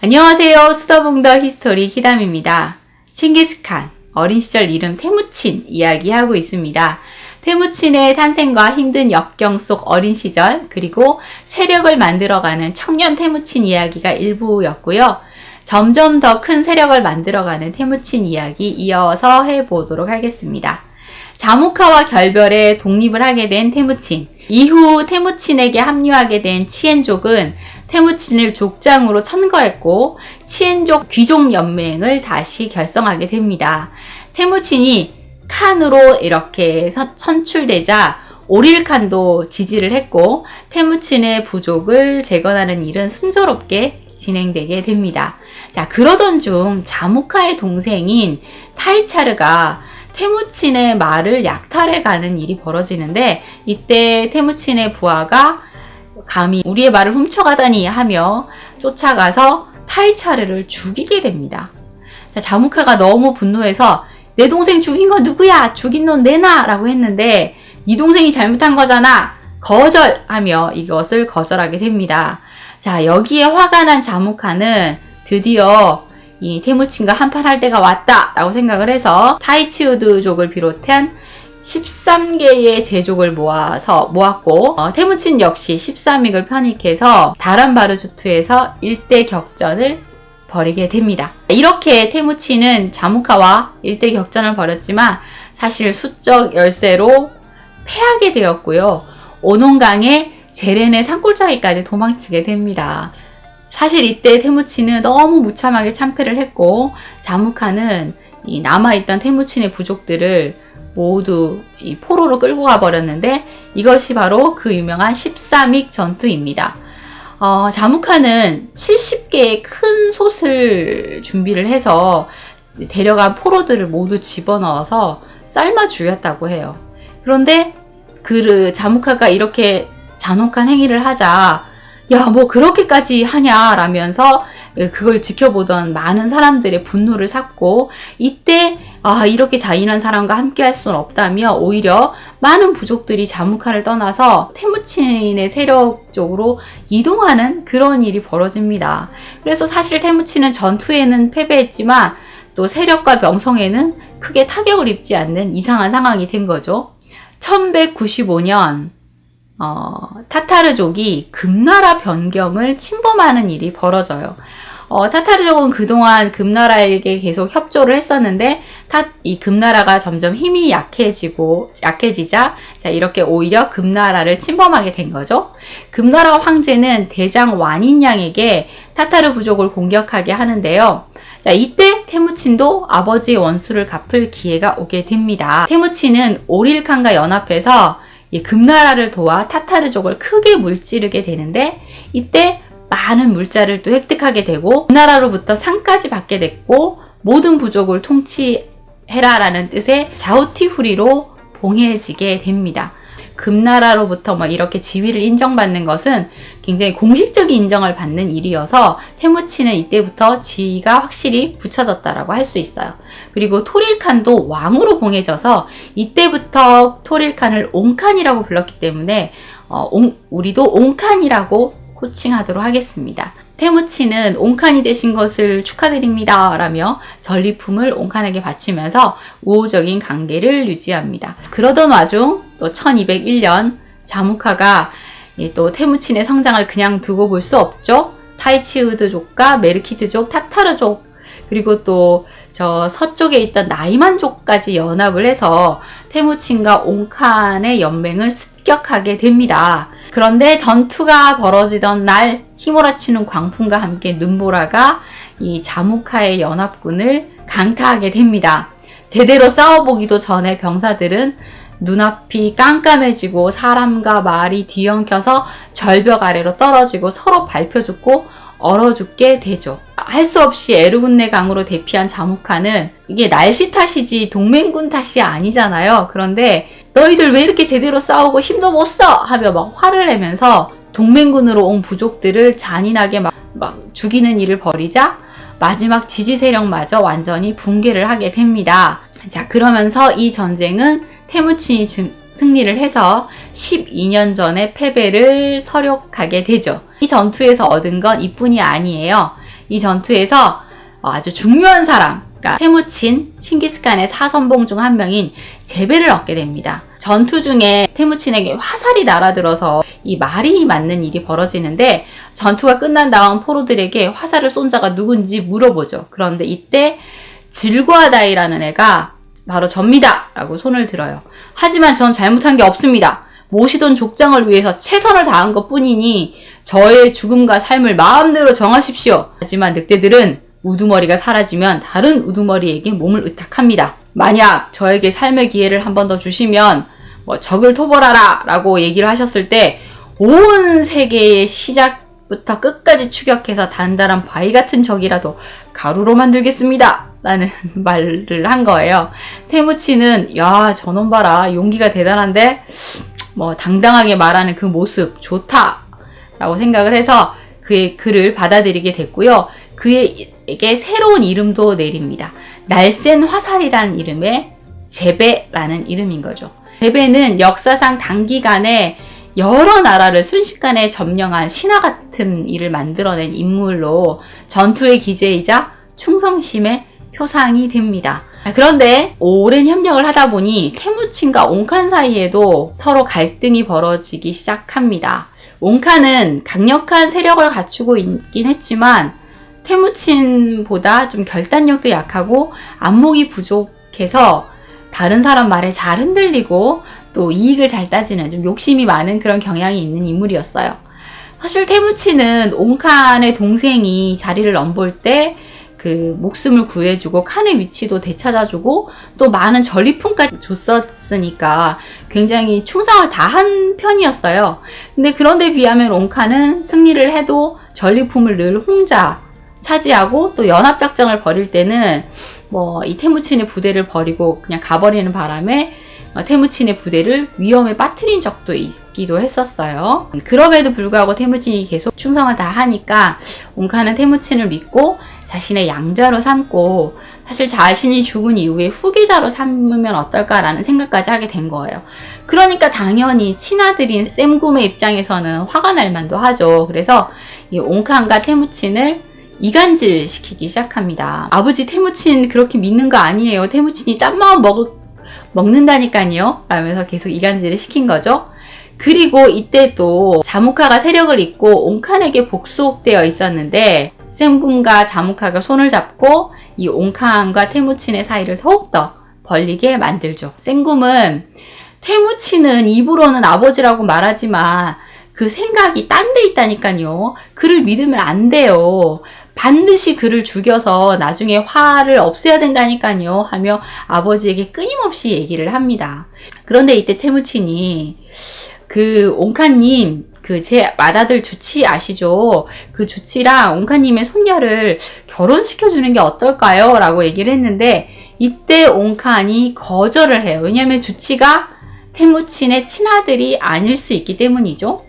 안녕하세요. 수더봉더 히스토리 히담입니다. 칭기스칸, 어린 시절 이름 태무친 이야기하고 있습니다. 태무친의 탄생과 힘든 역경 속 어린 시절, 그리고 세력을 만들어가는 청년 태무친 이야기가 일부였고요. 점점 더 큰 세력을 만들어가는 태무친 이야기 이어서 해보도록 하겠습니다. 자무카와 결별해 독립을 하게 된 태무친. 이후 태무친에게 합류하게 된 치엔족은 태무친을 족장으로 천거했고 치엔족 귀족연맹을 다시 결성하게 됩니다. 태무친이 칸으로 이렇게 선출되자 오릴칸도 지지를 했고 태무친의 부족을 재건하는 일은 순조롭게 진행되게 됩니다. 자, 그러던 중 자무카의 동생인 타이차르가 태무친의 말을 약탈해가는 일이 벌어지는데, 이때 태무친의 부하가 감히 우리의 말을 훔쳐가다니 하며 쫓아가서 타이차르를 죽이게 됩니다. 자, 자무카가 너무 분노해서 내 동생 죽인 건 누구야? 죽인 놈 내놔! 라고 했는데 네 동생이 잘못한 거잖아! 거절하며 이것을 거절하게 됩니다. 자, 여기에 화가 난 자무카는 드디어 이 태무친과 한판 할 때가 왔다! 라고 생각을 해서 타이치우드족을 비롯한 13개의 제족을 모았고 태무친 역시 13익을 편입해서 다란바르주트에서 일대 격전을 벌이게 됩니다. 이렇게 태무친은 자무카와 일대 격전을 벌였지만 사실 수적 열세로 패하게 되었고요. 오논강의 제렌의 산골짜기까지 도망치게 됩니다. 사실 이때 태무친은 너무 무참하게 참패를 했고 자무카는 이 남아있던 태무친의 부족들을 모두 이 포로로 끌고 가버렸는데 이것이 바로 그 유명한 13익 전투입니다. 자무카는 70개의 큰 솥을 준비를 해서 데려간 포로들을 모두 집어넣어서 삶아 죽였다고 해요. 그런데 자무카가 이렇게 잔혹한 행위를 하자 야, 뭐 그렇게까지 하냐 라면서 그걸 지켜보던 많은 사람들의 분노를 샀고, 이때 이렇게 잔인한 사람과 함께 할 수는 없다며 오히려 많은 부족들이 자무카를 떠나서 태무친의 세력 쪽으로 이동하는 그런 일이 벌어집니다. 그래서 사실 태무친은 전투에는 패배했지만 또 세력과 명성에는 크게 타격을 입지 않는 이상한 상황이 된 거죠. 1195년 타타르족이 금나라 변경을 침범하는 일이 벌어져요. 타타르족은 그동안 금나라에게 계속 협조를 했었는데 이 금나라가 점점 힘이 약해지자 이렇게 오히려 금나라를 침범하게 된 거죠. 금나라 황제는 대장 완인양에게 타타르 부족을 공격하게 하는데요. 자, 이때 태무친도 아버지의 원수를 갚을 기회가 오게 됩니다. 태무친은 오릴칸과 연합해서 이 금나라를 도와 타타르족을 크게 물찌르게 되는데 이때 많은 물자를 또 획득하게 되고 금나라로부터 상까지 받게 됐고 모든 부족을 통치해라라는 뜻의 자우티후리로 봉해지게 됩니다. 금나라로부터 이렇게 지위를 인정받는 것은 굉장히 공식적인 인정을 받는 일이어서 태무친은 이때부터 지위가 확실히 굳혀졌다라고 할 수 있어요. 그리고 토릴칸도 왕으로 봉해져서 이때부터 토릴칸을 옹칸이라고 불렀기 때문에 우리도 옹칸이라고 호칭하도록 하겠습니다. 태무친은 옹칸이 되신 것을 축하드립니다 라며 전리품을 옹칸에게 바치면서 우호적인 관계를 유지합니다. 그러던 와중 또 1201년 자무카가 또 태무친의 성장을 그냥 두고 볼 수 없죠. 타이치우드족과 메르키드족, 타타르족, 그리고 또 저 서쪽에 있던 나이만족까지 연합을 해서 태무친과 옹칸의 연맹을 습격하게 됩니다. 그런데 전투가 벌어지던 날 휘몰아치는 광풍과 함께 눈보라가 이 자무카의 연합군을 강타하게 됩니다. 제대로 싸워보기도 전에 병사들은 눈앞이 깜깜해지고 사람과 말이 뒤엉켜서 절벽 아래로 떨어지고 서로 밟혀 죽고 얼어 죽게 되죠. 할 수 없이 에르군네 강으로 대피한 자무카는 이게 날씨 탓이지 동맹군 탓이 아니잖아요. 그런데 너희들 왜 이렇게 제대로 싸우고 힘도 못 써! 하며 막 화를 내면서 동맹군으로 온 부족들을 잔인하게 막 죽이는 일을 벌이자 마지막 지지 세력마저 완전히 붕괴를 하게 됩니다. 자, 그러면서 이 전쟁은 태무친이 승리를 해서 12년 전의 패배를 서력하게 되죠. 이 전투에서 얻은 건 이뿐이 아니에요. 이 전투에서 아주 중요한 사람, 그러니까 테무친, 칭기스칸의 사선봉 중 한 명인 제베를 얻게 됩니다. 전투 중에 테무친에게 화살이 날아들어서 이 말이 맞는 일이 벌어지는데 전투가 끝난 다음 포로들에게 화살을 쏜 자가 누군지 물어보죠. 그런데 이때 질과다이라는 애가 바로 접니다! 라고 손을 들어요. 하지만 전 잘못한 게 없습니다. 모시던 족장을 위해서 최선을 다한 것 뿐이니 저의 죽음과 삶을 마음대로 정하십시오. 하지만 늑대들은 우두머리가 사라지면 다른 우두머리에게 몸을 의탁합니다. 만약 저에게 삶의 기회를 한 번 더 주시면 적을 토벌하라 라고 얘기를 하셨을 때 온 세계의 시작부터 끝까지 추격해서 단단한 바위 같은 적이라도 가루로 만들겠습니다 라는 말을 한 거예요. 테무치는 야 저놈 봐라 용기가 대단한데 당당하게 말하는 그 모습 좋다 라고 생각을 해서 그의 글을 받아들이게 됐고요. 그에게 새로운 이름도 내립니다. 날쌘 화살이라는 이름의 제베라는 이름인 거죠. 제베는 역사상 단기간에 여러 나라를 순식간에 점령한 신화 같은 일을 만들어낸 인물로 전투의 기제이자 충성심의 표상이 됩니다. 그런데 오랜 협력을 하다 보니 테무친과 옹칸 사이에도 서로 갈등이 벌어지기 시작합니다. 옹칸은 강력한 세력을 갖추고 있긴 했지만 테무친보다 좀 결단력도 약하고 안목이 부족해서 다른 사람 말에 잘 흔들리고 또 이익을 잘 따지는 좀 욕심이 많은 그런 경향이 있는 인물이었어요. 사실 테무친은 옹칸의 동생이 자리를 넘볼 때 그 목숨을 구해주고 칸의 위치도 되찾아주고 또 많은 전리품까지 줬었으니까 굉장히 충성을 다한 편이었어요. 근데 그런데 비하면 옹칸은 승리를 해도 전리품을 늘 혼자 차지하고 또 연합작전을 벌일 때는 이 테무친의 부대를 버리고 그냥 가버리는 바람에 테무친의 부대를 위험에 빠뜨린 적도 있기도 했었어요. 그럼에도 불구하고 테무친이 계속 충성을 다하니까 옹칸은 테무친을 믿고 자신의 양자로 삼고 사실 자신이 죽은 이후에 후계자로 삼으면 어떨까라는 생각까지 하게 된 거예요. 그러니까 당연히 친아들인 샘굼의 입장에서는 화가 날 만도 하죠. 그래서 이 옹칸과 테무친을 이간질 시키기 시작합니다. 아버지 테무친 그렇게 믿는 거 아니에요. 테무친이 딴 마음 먹는다니까요. 라면서 계속 이간질을 시킨 거죠. 그리고 이때 또 자무카가 세력을 잇고 옹칸에게 복속되어 있었는데 샘굼과 자무카가 손을 잡고 이 옹칸과 테무친의 사이를 더욱더 벌리게 만들죠. 샘굼은 테무친은 입으로는 아버지라고 말하지만 그 생각이 딴 데 있다니까요. 그를 믿으면 안 돼요. 반드시 그를 죽여서 나중에 화를 없애야 된다니까요 하며 아버지에게 끊임없이 얘기를 합니다. 그런데 이때 테무친이 그 옹칸님 제 맏아들 주치 아시죠? 그 주치랑 옹칸님의 손녀를 결혼시켜주는 게 어떨까요? 라고 얘기를 했는데 이때 옹칸이 거절을 해요. 왜냐하면 주치가 테무친의 친아들이 아닐 수 있기 때문이죠.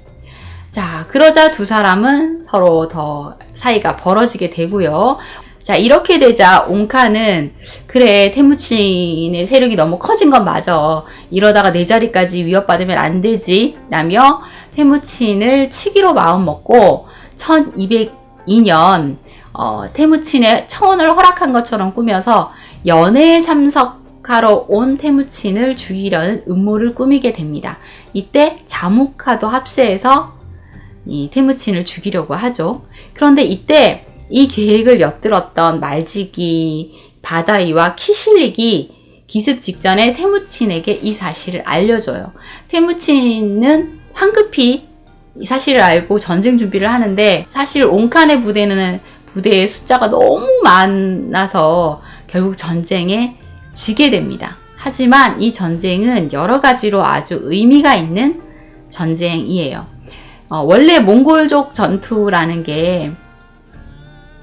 자, 그러자 두 사람은 서로 더 사이가 벌어지게 되고요. 자, 이렇게 되자 옹칸은 그래 테무친의 세력이 너무 커진 건 맞아. 이러다가 내 자리까지 위협받으면 안 되지 라며 테무친을 치기로 마음먹고 1202년 테무친의 청혼을 허락한 것처럼 꾸며서 연애에 참석하러 온 테무친을 죽이려는 음모를 꾸미게 됩니다. 이때 자무카도 합세해서 이 테무친을 죽이려고 하죠. 그런데 이때 이 계획을 엿들었던 말지기, 바다이와 키실릭이 기습 직전에 테무친에게 이 사실을 알려줘요. 테무친은 황급히 이 사실을 알고 전쟁 준비를 하는데 사실 옹칸의 부대의 숫자가 너무 많아서 결국 전쟁에 지게 됩니다. 하지만 이 전쟁은 여러 가지로 아주 의미가 있는 전쟁이에요. 원래 몽골족 전투라는 게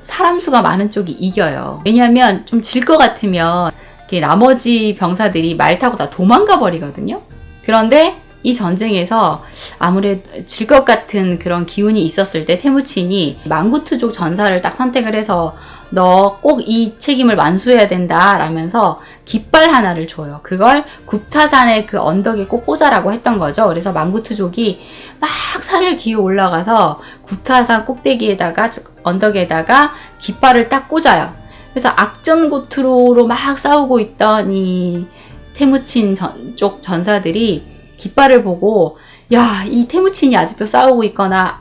사람 수가 많은 쪽이 이겨요. 왜냐하면 좀 질 것 같으면 나머지 병사들이 말 타고 다 도망가 버리거든요. 그런데 이 전쟁에서 아무래도 질 것 같은 그런 기운이 있었을 때 테무친이 망구트족 전사를 딱 선택을 해서 너 꼭 이 책임을 완수해야 된다 라면서 깃발 하나를 줘요. 그걸 굽타산의 그 언덕에 꼭 꽂아라고 했던 거죠. 그래서 망구트족이 막 산을 기어 올라가서 굽타산 꼭대기에다가 언덕에다가 깃발을 딱 꽂아요. 그래서 악전고투로로 막 싸우고 있던 이 태무친 쪽 전사들이 깃발을 보고 야, 이 태무친이 아직도 싸우고 있구나,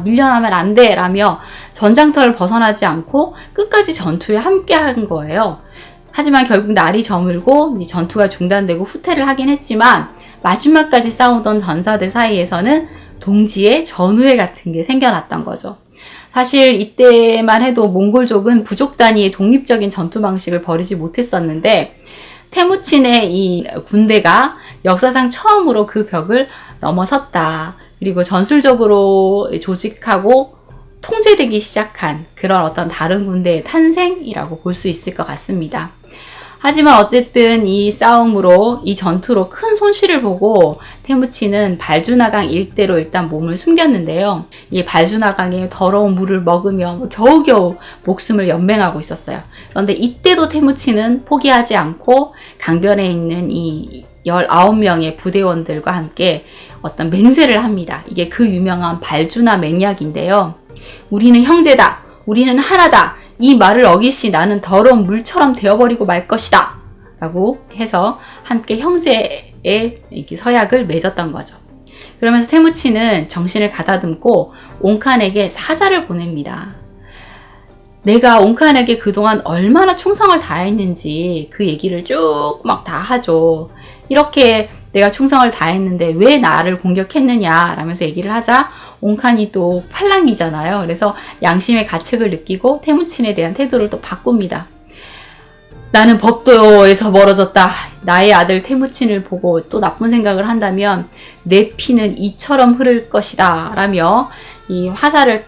밀려나면 안 돼, 라며 전장터를 벗어나지 않고 끝까지 전투에 함께 한 거예요. 하지만 결국 날이 저물고 이 전투가 중단되고 후퇴를 하긴 했지만 마지막까지 싸우던 전사들 사이에서는 동지의 전우회 같은 게 생겨났던 거죠. 사실 이때만 해도 몽골족은 부족 단위의 독립적인 전투 방식을 버리지 못했었는데 태무친의 이 군대가 역사상 처음으로 그 벽을 넘어섰다. 그리고 전술적으로 조직하고 통제되기 시작한 그런 어떤 다른 군대의 탄생이라고 볼 수 있을 것 같습니다. 하지만 어쨌든 이 싸움으로, 이 전투로 큰 손실을 보고 태무친은 발주나강 일대로 일단 몸을 숨겼는데요. 이 발주나강의 더러운 물을 먹으며 겨우겨우 목숨을 연맹하고 있었어요. 그런데 이때도 태무친은 포기하지 않고 강변에 있는 이 19명의 부대원들과 함께 어떤 맹세를 합니다. 이게 그 유명한 발주나 맹약인데요. 우리는 형제다. 우리는 하나다. 이 말을 어기시 나는 더러운 물처럼 되어버리고 말 것이다. 라고 해서 함께 형제의 서약을 맺었던 거죠. 그러면서 태무친은 정신을 가다듬고 옹칸에게 사자를 보냅니다. 내가 옹칸에게 그동안 얼마나 충성을 다했는지 그 얘기를 쭉 막 다 하죠. 이렇게 내가 충성을 다했는데 왜 나를 공격했느냐 라면서 얘기를 하자 옹칸이 또 팔랑이잖아요. 그래서 양심의 가책을 느끼고 태무친에 대한 태도를 또 바꿉니다. 나는 법도에서 멀어졌다. 나의 아들 태무친을 보고 또 나쁜 생각을 한다면 내 피는 이처럼 흐를 것이다 라며 이 화살을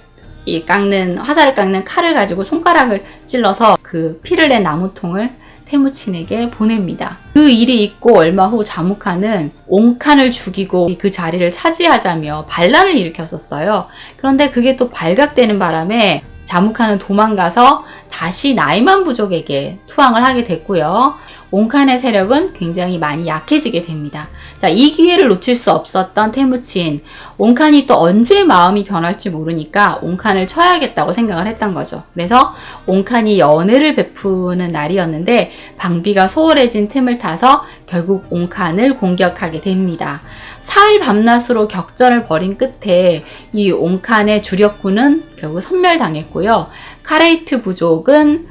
깎는 칼을 가지고 손가락을 찔러서 그 피를 낸 나무통을 태무친에게 보냅니다. 그 일이 있고 얼마 후 자무칸은 옹칸을 죽이고 그 자리를 차지하자며 반란을 일으켰었어요. 그런데 그게 또 발각되는 바람에 자무칸은 도망가서 다시 나이만 부족에게 투항을 하게 됐고요. 옹칸의 세력은 굉장히 많이 약해지게 됩니다. 자, 이 기회를 놓칠 수 없었던 태무친. 옹칸이 또 언제 마음이 변할지 모르니까 옹칸을 쳐야겠다고 생각을 했던 거죠. 그래서 옹칸이 연애를 베푸는 날이었는데 방비가 소홀해진 틈을 타서 결국 옹칸을 공격하게 됩니다. 사흘 밤낮으로 격전을 벌인 끝에 이 옹칸의 주력군은 결국 섬멸당했고요. 카레이트 부족은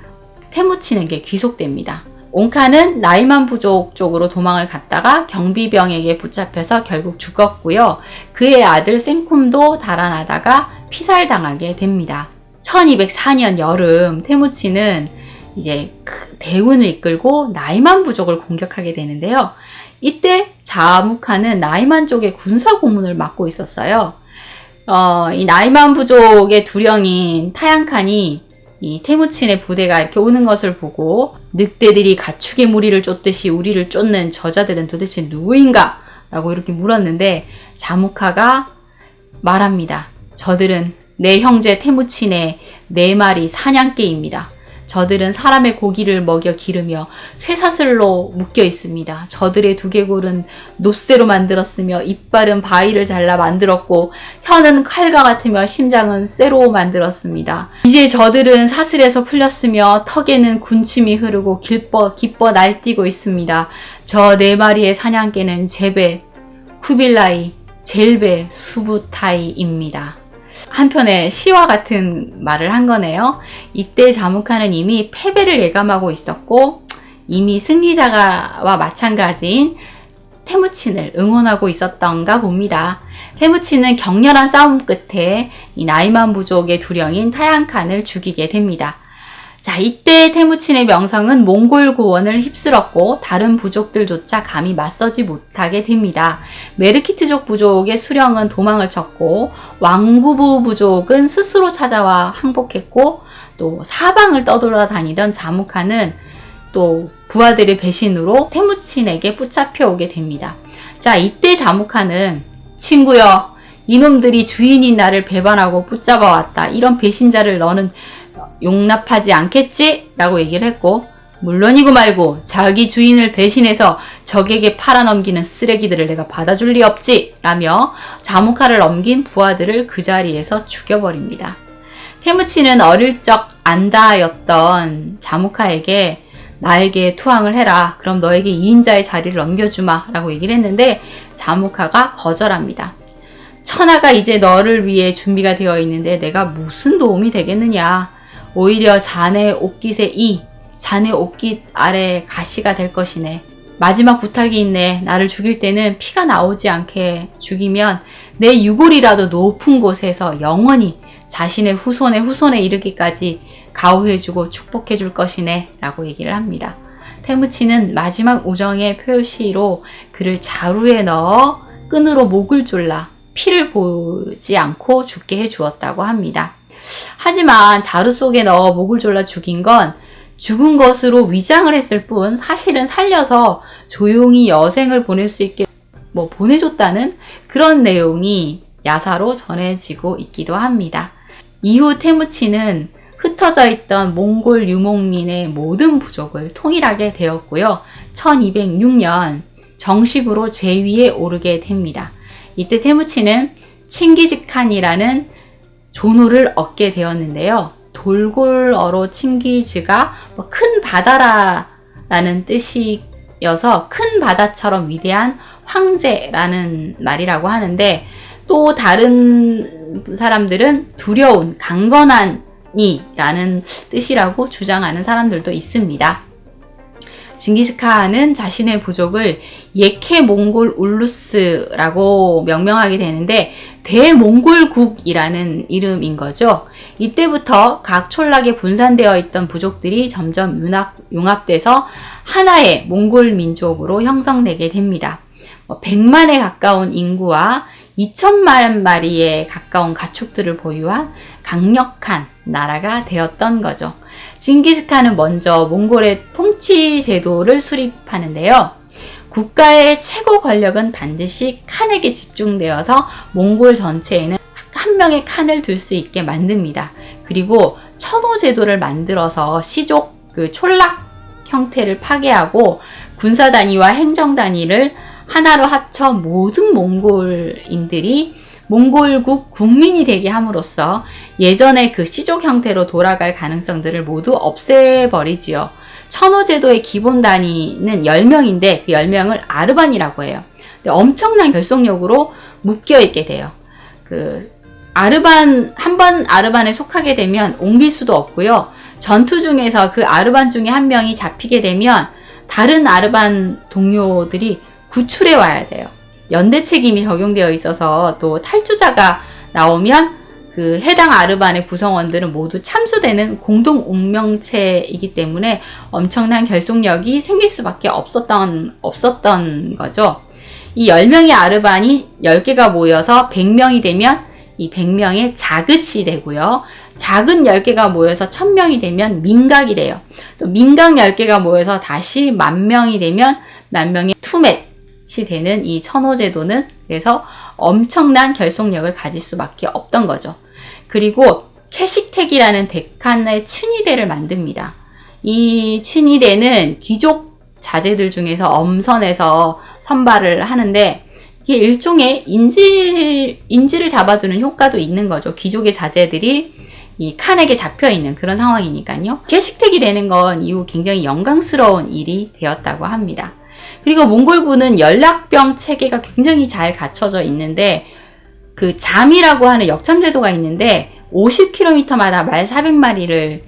태무친에게 귀속됩니다. 옹칸은 나이만 부족 쪽으로 도망을 갔다가 경비병에게 붙잡혀서 결국 죽었고요. 그의 아들 생쿰도 달아나다가 피살당하게 됩니다. 1204년 여름 태무친은 이제 대군을 이끌고 나이만 부족을 공격하게 되는데요. 이때 자무칸은 나이만 쪽의 군사 고문을 맡고 있었어요. 이 나이만 부족의 두령인 타양칸이 이 태무친의 부대가 이렇게 오는 것을 보고 늑대들이 가축의 무리를 쫓듯이 우리를 쫓는 저자들은 도대체 누구인가? 라고 이렇게 물었는데 자무카가 말합니다. 저들은 내 형제 태무친의 4마리 사냥개입니다. 저들은 사람의 고기를 먹여 기르며 쇠사슬로 묶여 있습니다. 저들의 두개골은 노쇠로 만들었으며 이빨은 바위를 잘라 만들었고 혀는 칼과 같으며 심장은 쇠로 만들었습니다. 이제 저들은 사슬에서 풀렸으며 턱에는 군침이 흐르고 기뻐 날뛰고 있습니다. 저 4마리의 사냥개는 제베, 쿠빌라이, 젤베, 수부타이입니다. 한편의 시와 같은 말을 한 거네요. 이때 자무칸은 이미 패배를 예감하고 있었고 이미 승리자와 마찬가지인 태무친을 응원하고 있었던가 봅니다. 태무친은 격렬한 싸움 끝에 이 나이만 부족의 두령인 타양칸을 죽이게 됩니다. 자, 이때 태무친의 명성은 몽골 고원을 휩쓸었고 다른 부족들조차 감히 맞서지 못하게 됩니다. 메르키트족 부족의 수령은 도망을 쳤고 왕구부 부족은 스스로 찾아와 항복했고 또 사방을 떠돌아다니던 자무칸은 또 부하들의 배신으로 태무친에게 붙잡혀 오게 됩니다. 자, 이때 자무칸은 친구여, 이놈들이 주인인 나를 배반하고 붙잡아 왔다. 이런 배신자를 너는 용납하지 않겠지? 라고 얘기를 했고, 물론이고 말고 자기 주인을 배신해서 적에게 팔아넘기는 쓰레기들을 내가 받아줄 리 없지! 라며 자모카를 넘긴 부하들을 그 자리에서 죽여버립니다. 테무친은 어릴 적 안다였던 자모카에게 나에게 투항을 해라. 그럼 너에게 2인자의 자리를 넘겨주마. 라고 얘기를 했는데 자모카가 거절합니다. 천하가 이제 너를 위해 준비가 되어 있는데 내가 무슨 도움이 되겠느냐. 오히려 자네 옷깃의 자네 옷깃 아래 가시가 될 것이네. 마지막 부탁이 있네. 나를 죽일 때는 피가 나오지 않게 죽이면 내 유골이라도 높은 곳에서 영원히 자신의 후손에 이르기까지 가호해주고 축복해줄 것이네 라고 얘기를 합니다. 테무친은 마지막 우정의 표시로 그를 자루에 넣어 끈으로 목을 졸라 피를 보지 않고 죽게 해주었다고 합니다. 하지만 자루 속에 넣어 목을 졸라 죽인 건 죽은 것으로 위장을 했을 뿐 사실은 살려서 조용히 여생을 보낼 수 있게 보내줬다는 그런 내용이 야사로 전해지고 있기도 합니다. 이후 테무친은 흩어져 있던 몽골 유목민의 모든 부족을 통일하게 되었고요. 1206년 정식으로 제위에 오르게 됩니다. 이때 테무친은 칭기즈칸이라는 존호를 얻게 되었는데요. 돌골어로 칭기즈가 큰 바다라는 뜻이어서 큰 바다처럼 위대한 황제라는 말이라고 하는데 또 다른 사람들은 두려운, 강건한 이라는 뜻이라고 주장하는 사람들도 있습니다. 징기스칸은 자신의 부족을 예케 몽골 울루스라고 명명하게 되는데 대몽골국이라는 이름인 거죠. 이때부터 각 촌락에 분산되어 있던 부족들이 점점 융합돼서 하나의 몽골 민족으로 형성되게 됩니다. 100만에 가까운 인구와 2천만 마리에 가까운 가축들을 보유한 강력한 나라가 되었던 거죠. 징기스칸은 먼저 몽골의 통치 제도를 수립하는데요. 국가의 최고 권력은 반드시 칸에게 집중되어서 몽골 전체에는 한 명의 칸을 둘 수 있게 만듭니다. 그리고 천호 제도를 만들어서 시족 촌락 형태를 파괴하고 군사 단위와 행정 단위를 하나로 합쳐 모든 몽골인들이 몽골국 국민이 되게 함으로써 예전의 그 시족 형태로 돌아갈 가능성들을 모두 없애버리지요. 천호제도의 기본 단위는 10명인데 그 10명을 아르반이라고 해요. 근데 엄청난 결속력으로 묶여있게 돼요. 한 번 아르반에 속하게 되면 옮길 수도 없고요. 전투 중에서 그 아르반 중에 한 명이 잡히게 되면 다른 아르반 동료들이 구출해 와야 돼요. 연대 책임이 적용되어 있어서 또 탈주자가 나오면 그 해당 아르반의 구성원들은 모두 참수되는 공동 운명체이기 때문에 엄청난 결속력이 생길 수밖에 없었던 거죠. 이 10명의 아르반이 10개가 모여서 100명이 되면 이 100명의 자긋이 되고요. 작은 10개가 모여서 1000명이 되면 민각이 돼요. 또 민각 10개가 모여서 다시 10,000명이 되면 10,000명의 투맷이 되는 이 천호제도는 그래서 엄청난 결속력을 가질 수밖에 없던 거죠. 그리고 캐식택이라는 데칸의 춘위대를 만듭니다. 이 춘위대는 귀족 자제들 중에서 엄선해서 선발을 하는데 이게 일종의 인지를 잡아두는 효과도 있는 거죠. 귀족의 자제들이 이 칸에게 잡혀있는 그런 상황이니까요. 캐식택이 되는 건 이후 굉장히 영광스러운 일이 되었다고 합니다. 그리고 몽골군은 연락병 체계가 굉장히 잘 갖춰져 있는데 그 잠이라고 하는 역참제도가 있는데 50km마다 말 400마리를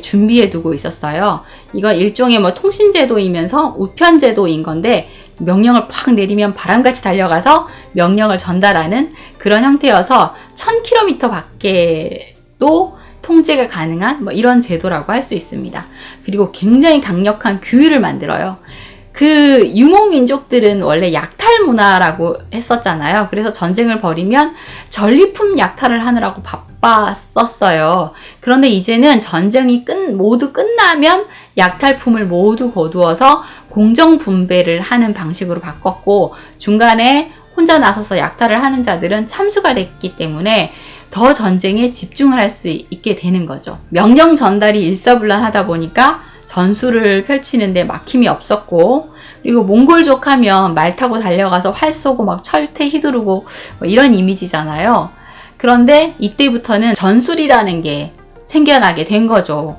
준비해 두고 있었어요. 이건 일종의 통신제도이면서 우편제도인 건데 명령을 팍 내리면 바람같이 달려가서 명령을 전달하는 그런 형태여서 1000km 밖에도 통제가 가능한 이런 제도라고 할 수 있습니다. 그리고 굉장히 강력한 규율을 만들어요. 그 유목민족들은 원래 약탈 문화라고 했었잖아요. 그래서 전쟁을 벌이면 전리품 약탈을 하느라고 바빴었어요. 그런데 이제는 전쟁이 모두 끝나면 약탈품을 모두 거두어서 공정 분배를 하는 방식으로 바꿨고 중간에 혼자 나서서 약탈을 하는 자들은 참수가 됐기 때문에 더 전쟁에 집중을 할 수 있게 되는 거죠. 명령 전달이 일사불란하다 보니까 전술을 펼치는데 막힘이 없었고, 그리고 몽골족 하면 말 타고 달려가서 활 쏘고 막 철퇴 휘두르고 뭐 이런 이미지잖아요. 그런데 이때부터는 전술이라는 게 생겨나게 된 거죠.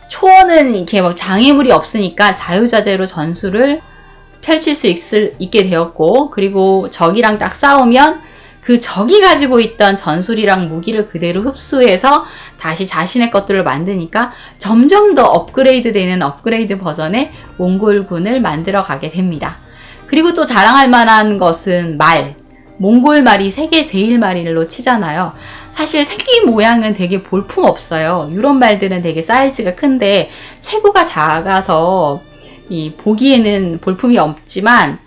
초원은 이렇게 막 장애물이 없으니까 자유자재로 전술을 펼칠 수 있게 되었고, 그리고 적이랑 딱 싸우면 그 적이 가지고 있던 전술이랑 무기를 그대로 흡수해서 다시 자신의 것들을 만드니까 점점 더 업그레이드 되는 업그레이드 버전의 몽골군을 만들어 가게 됩니다. 그리고 또 자랑할 만한 것은 말. 몽골 말이 세계 제일 말일로 치잖아요. 사실 생긴 모양은 되게 볼품 없어요. 유럽 말들은 되게 사이즈가 큰데 체구가 작아서 보기에는 볼품이 없지만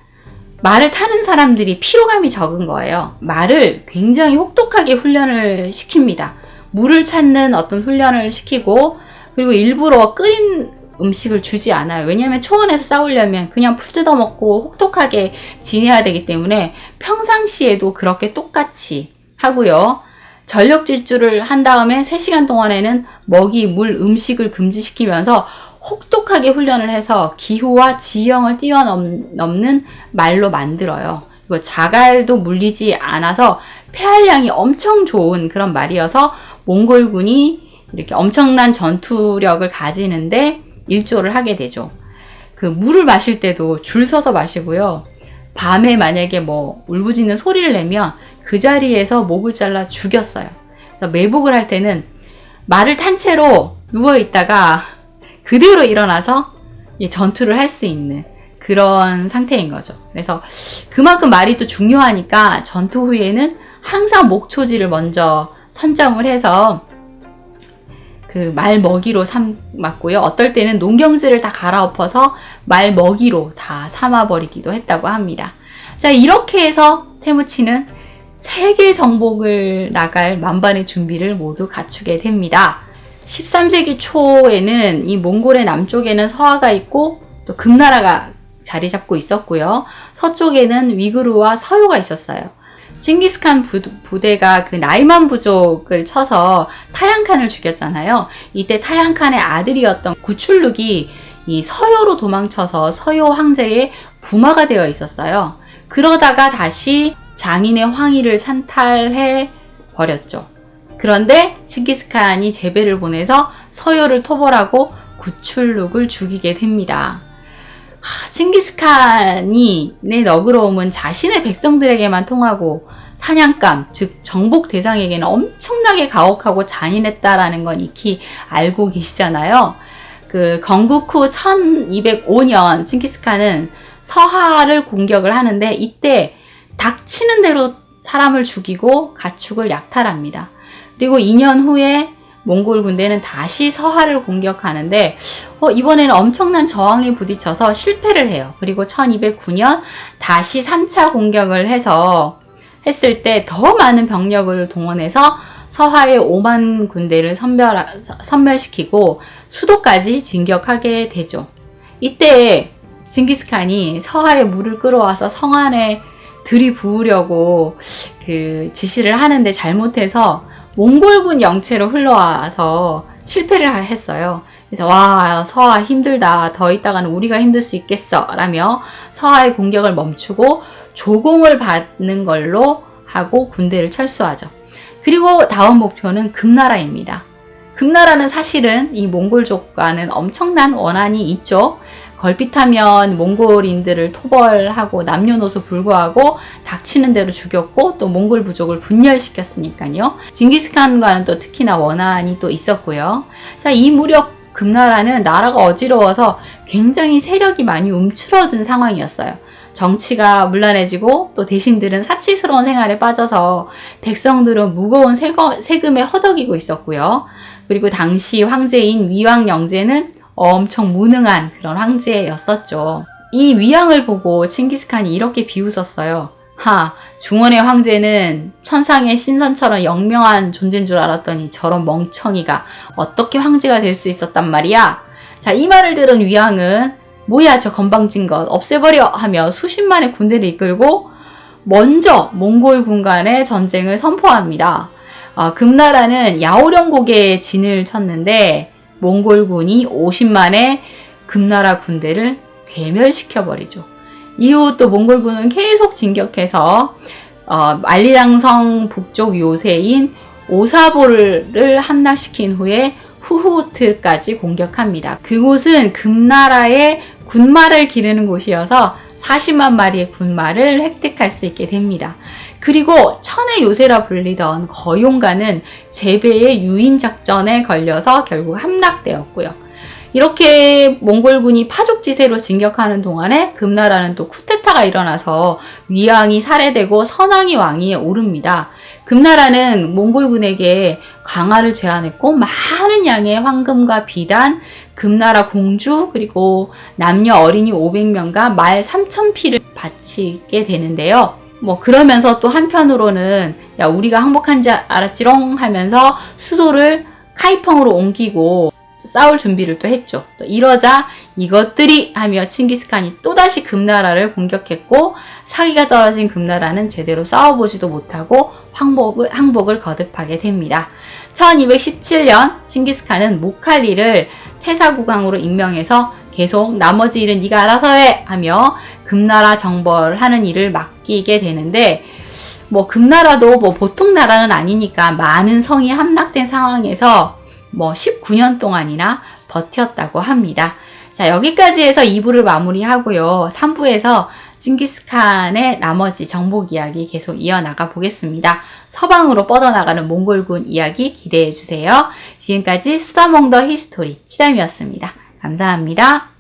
말을 타는 사람들이 피로감이 적은 거예요. 말을 굉장히 혹독하게 훈련을 시킵니다. 물을 찾는 어떤 훈련을 시키고, 그리고 일부러 끓인 음식을 주지 않아요. 왜냐하면 초원에서 싸우려면 그냥 풀 뜯어먹고 혹독하게 지내야 되기 때문에 평상시에도 그렇게 똑같이 하고요. 전력 질주를 한 다음에 3시간 동안에는 먹이, 물, 음식을 금지시키면서 혹독하게 훈련을 해서 기후와 지형을 뛰어넘는 말로 만들어요. 그리고 자갈도 물리지 않아서 폐활량이 엄청 좋은 그런 말이어서 몽골군이 이렇게 엄청난 전투력을 가지는데 일조를 하게 되죠. 그 물을 마실 때도 줄 서서 마시고요. 밤에 만약에 뭐 울부짖는 소리를 내면 그 자리에서 목을 잘라 죽였어요. 그래서 매복을 할 때는 말을 탄 채로 누워 있다가 그대로 일어나서 전투를 할 수 있는 그런 상태인 거죠. 그래서 그만큼 말이 또 중요하니까 전투 후에는 항상 목초지를 먼저 선점을 해서 그 말 먹이로 삼았고요. 어떨 때는 농경지를 다 갈아엎어서 말 먹이로 다 삼아버리기도 했다고 합니다. 자, 이렇게 해서 태무치는 세계 정복을 나갈 만반의 준비를 모두 갖추게 됩니다. 13세기 초에는 이 몽골의 남쪽에는 서하가 있고 또 금나라가 자리 잡고 있었고요. 서쪽에는 위구르와 서요가 있었어요. 칭기스칸 부대가 그 나이만 부족을 쳐서 타양칸을 죽였잖아요. 이때 타양칸의 아들이었던 구출룩이 이 서요로 도망쳐서 서요 황제의 부마가 되어 있었어요. 그러다가 다시 장인의 황위를 찬탈해 버렸죠. 그런데 칭기스칸이 제배를 보내서 서요를 토벌하고 구출룩을 죽이게 됩니다. 칭기스칸이 내 너그러움은 자신의 백성들에게만 통하고 사냥감, 즉 정복 대상에게는 엄청나게 가혹하고 잔인했다라는 건 익히 알고 계시잖아요. 그 건국 후 1205년 칭기스칸은 서하를 공격을 하는데 이때 닥치는 대로 사람을 죽이고 가축을 약탈합니다. 그리고 2년 후에 몽골 군대는 다시 서하를 공격하는데 이번에는 엄청난 저항에 부딪혀서 실패를 해요. 그리고 1209년 다시 3차 공격을 했을 때 더 많은 병력을 동원해서 서하의 5만 군대를 섬멸시키고 수도까지 진격하게 되죠. 이때 징기스칸이 서하의 물을 끌어와서 성 안에 들이부으려고 그 지시를 하는데 잘못해서 몽골군 영체로 흘러와서 실패를 했어요. 그래서 와, 서하 힘들다. 더 있다가는 우리가 힘들 수 있겠어. 라며 서하의 공격을 멈추고 조공을 받는 걸로 하고 군대를 철수하죠. 그리고 다음 목표는 금나라입니다. 금나라는 사실은 이 몽골족과는 엄청난 원한이 있죠. 걸핏하면 몽골인들을 토벌하고 남녀노소 불구하고 닥치는 대로 죽였고 또 몽골 부족을 분열시켰으니까요. 징기스칸과는 또 특히나 원한이 또 있었고요. 자, 이 무렵 금나라는 나라가 어지러워서 굉장히 세력이 많이 움츠러든 상황이었어요. 정치가 문란해지고 또 대신들은 사치스러운 생활에 빠져서 백성들은 무거운 세금에 허덕이고 있었고요. 그리고 당시 황제인 위왕 영제는 엄청 무능한 그런 황제였었죠. 이 위왕을 보고 칭기스칸이 이렇게 비웃었어요. 중원의 황제는 천상의 신선처럼 영명한 존재인 줄 알았더니 저런 멍청이가 어떻게 황제가 될 수 있었단 말이야. 자, 이 말을 들은 위왕은 뭐야 저 건방진 것 없애버려 하며 수십만의 군대를 이끌고 먼저 몽골군 간의 전쟁을 선포합니다. 금나라는 야오령국에 진을 쳤는데 몽골군이 50만의 금나라 군대를 괴멸시켜버리죠. 이후 또 몽골군은 계속 진격해서 만리장성 북쪽 요새인 오사보를 함락시킨 후에 후후트까지 공격합니다. 그곳은 금나라의 군마를 기르는 곳이어서 40만 마리의 군마를 획득할 수 있게 됩니다. 그리고 천의 요새라 불리던 거용가는 제베의 유인작전에 걸려서 결국 함락되었고요. 이렇게 몽골군이 파죽지세로 진격하는 동안에 금나라는 또 쿠데타가 일어나서 위왕이 살해되고 선왕이 왕위에 오릅니다. 금나라는 몽골군에게 강화를 제안했고 많은 양의 황금과 비단, 금나라 공주 그리고 남녀 어린이 500명과 말 3,000피를 바치게 되는데요. 그러면서 또 한편으로는 야 우리가 항복한지 알았지롱 하면서 수도를 카이펑으로 옮기고 싸울 준비를 또 했죠. 또 이러자 이것들이 하며 칭기스칸이 또다시 금나라를 공격했고 사기가 떨어진 금나라는 제대로 싸워보지도 못하고 항복을 거듭하게 됩니다. 1217년 칭기스칸은 모칼리를 태사국왕으로 임명해서 계속 나머지 일은 네가 알아서 해 하며 금나라 정벌하는 일을 맡기게 되는데 금나라도 보통 나라는 아니니까 많은 성이 함락된 상황에서 19년 동안이나 버텼다고 합니다. 자, 여기까지 해서 2부를 마무리하고요. 3부에서 칭기스칸의 나머지 정복 이야기 계속 이어나가 보겠습니다. 서방으로 뻗어나가는 몽골군 이야기 기대해 주세요. 지금까지 수다몽더 히스토리 키담이었습니다. 감사합니다.